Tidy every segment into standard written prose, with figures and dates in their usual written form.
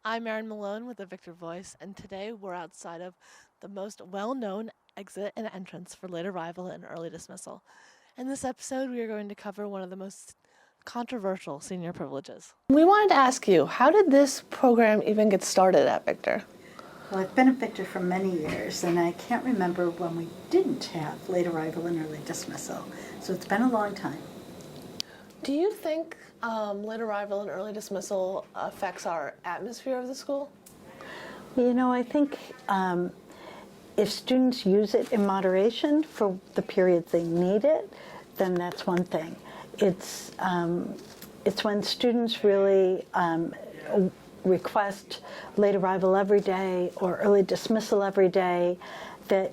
I'm Erin Malone with the Victor Voice, and today we're outside of the most well-known exit and entrance for late arrival and early dismissal. In this episode, we are going to cover one of the most controversial senior privileges. We wanted to ask you, how did this program even get started at Victor? Well, I've been at Victor for many years, and I can't remember when we didn't have late arrival and early dismissal, so it's been a long time. Do you think late arrival and early dismissal affects our atmosphere of the school? I think if students use it in moderation for the periods they need it, then that's one thing. It's when students really request late arrival every day or early dismissal every day that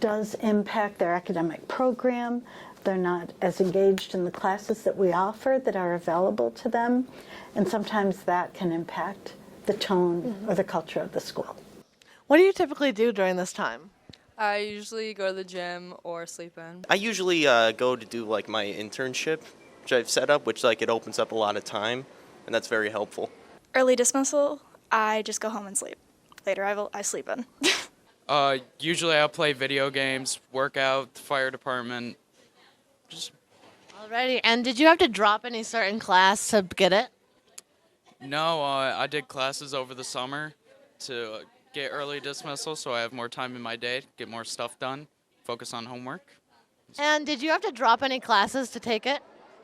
does impact their academic program. They're not as engaged in the classes that we offer that are available to them, and sometimes that can impact the tone or the culture of the school. What do you typically do during this time? I usually go to the gym or sleep in. I usually go to do like my internship, which I've set up, which it opens up a lot of time, and that's very helpful. Early dismissal, I just go home and sleep. Late arrival, I sleep in. Usually I'll play video games, work out, the fire department. Alrighty, and did you have to drop any certain class to get it? No, I did classes over the summer to get early dismissal, so I have more time in my day, get more stuff done, focus on homework. And did you have to drop any classes to take it?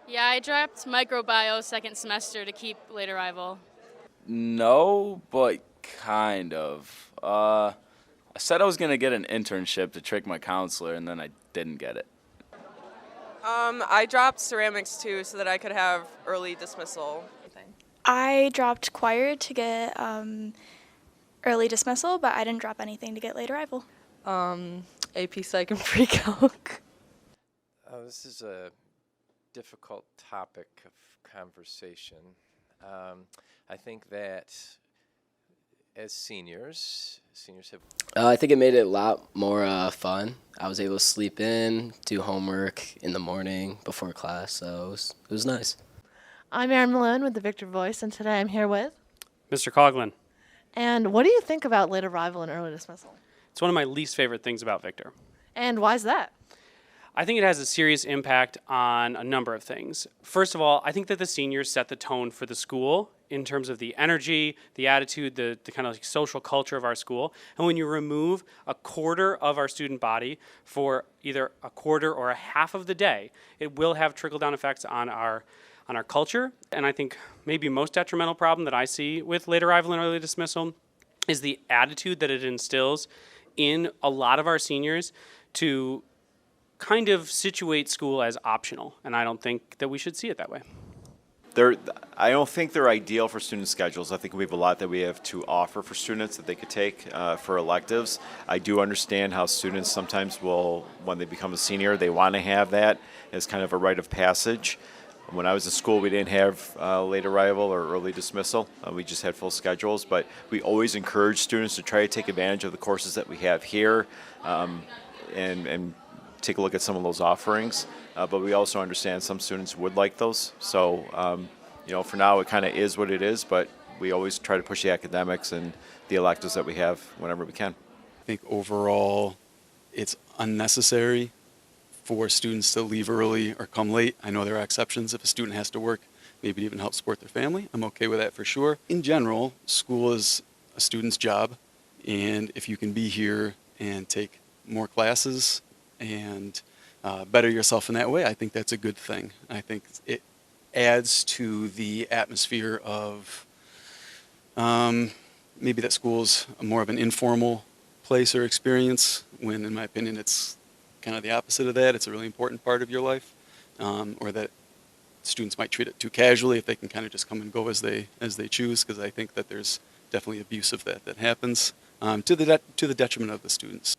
Yeah, I dropped microbiome second semester to keep late arrival. No, but kind of. I said I was going to get an internship to trick my counselor, and then I didn't get it. I dropped ceramics too so that I could have early dismissal. I dropped choir to get early dismissal, but I didn't drop anything to get late arrival. AP Psych and Pre-Calc. This is a difficult topic of conversation. I think that as seniors have... I think it made it a lot more fun. I was able to sleep in, do homework in the morning before class, so it was nice. I'm Erin Malone with the Victor Voice, and today I'm here with... Mr. Coughlin. And what do you think about late arrival and early dismissal? It's one of my least favorite things about Victor. And why is that? I think it has a serious impact on a number of things. First of all, I think that the seniors set the tone for the school in terms of the energy, the attitude, the kind of like social culture of our school. And when you remove a quarter of our student body for either a quarter or a half of the day, it will have trickle-down effects on our culture. And I think maybe most detrimental problem that I see with late arrival and early dismissal is the attitude that it instills in a lot of our seniors to kind of situate school as optional, and I don't think that we should see it that way. I don't think they're ideal for student schedules. I think we have a lot that we have to offer for students that they could take for electives. I do understand how students sometimes will, when they become a senior, they want to have that as kind of a rite of passage. When I was in school, we didn't have late arrival or early dismissal. We just had full schedules, but we always encourage students to try to take advantage of the courses that we have here and take a look at some of those offerings. But we also understand some students would like those. So, for now, it kind of is what it is, but we always try to push the academics and the electives that we have whenever we can. I think overall, it's unnecessary for students to leave early or come late. I know there are exceptions if a student has to work, maybe even help support their family. I'm okay with that for sure. In general, school is a student's job, and if you can be here and take more classes and better yourself in that way, I think that's a good thing. I think it adds to the atmosphere of maybe that school's more of an informal place or experience, when in my opinion it's kind of the opposite of that. It's a really important part of your life, or that students might treat it too casually if they can kind of just come and go as they choose, because I think that there's definitely abuse of that happens to the detriment of the students.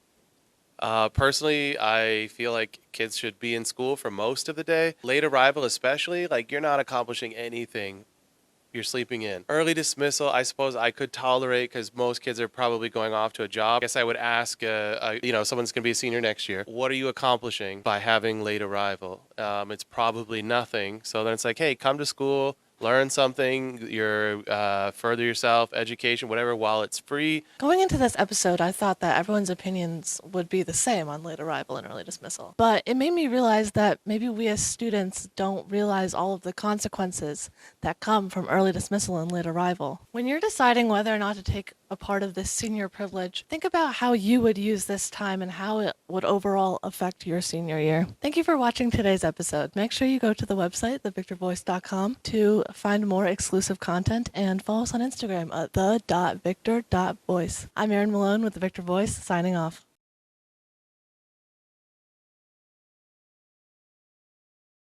Personally, I feel like kids should be in school for most of the day. Late arrival especially, like you're not accomplishing anything. You're sleeping in. Early dismissal, I suppose I could tolerate because most kids are probably going off to a job. I guess I would ask, someone's going to be a senior next year. What are you accomplishing by having late arrival? It's probably nothing. So then it's like, hey, come to school, learn something, further yourself, education, whatever, while it's free. Going into this episode, I thought that everyone's opinions would be the same on late arrival and early dismissal. But it made me realize that maybe we as students don't realize all of the consequences that come from early dismissal and late arrival. When you're deciding whether or not to take a part of this senior privilege, think about how you would use this time and how it would overall affect your senior year. Thank you for watching today's episode. Make sure you go to the website, thevictorvoice.com, to find more exclusive content and follow us on Instagram at the.victor.voice. I'm Erin Malone with The Victor Voice, signing off.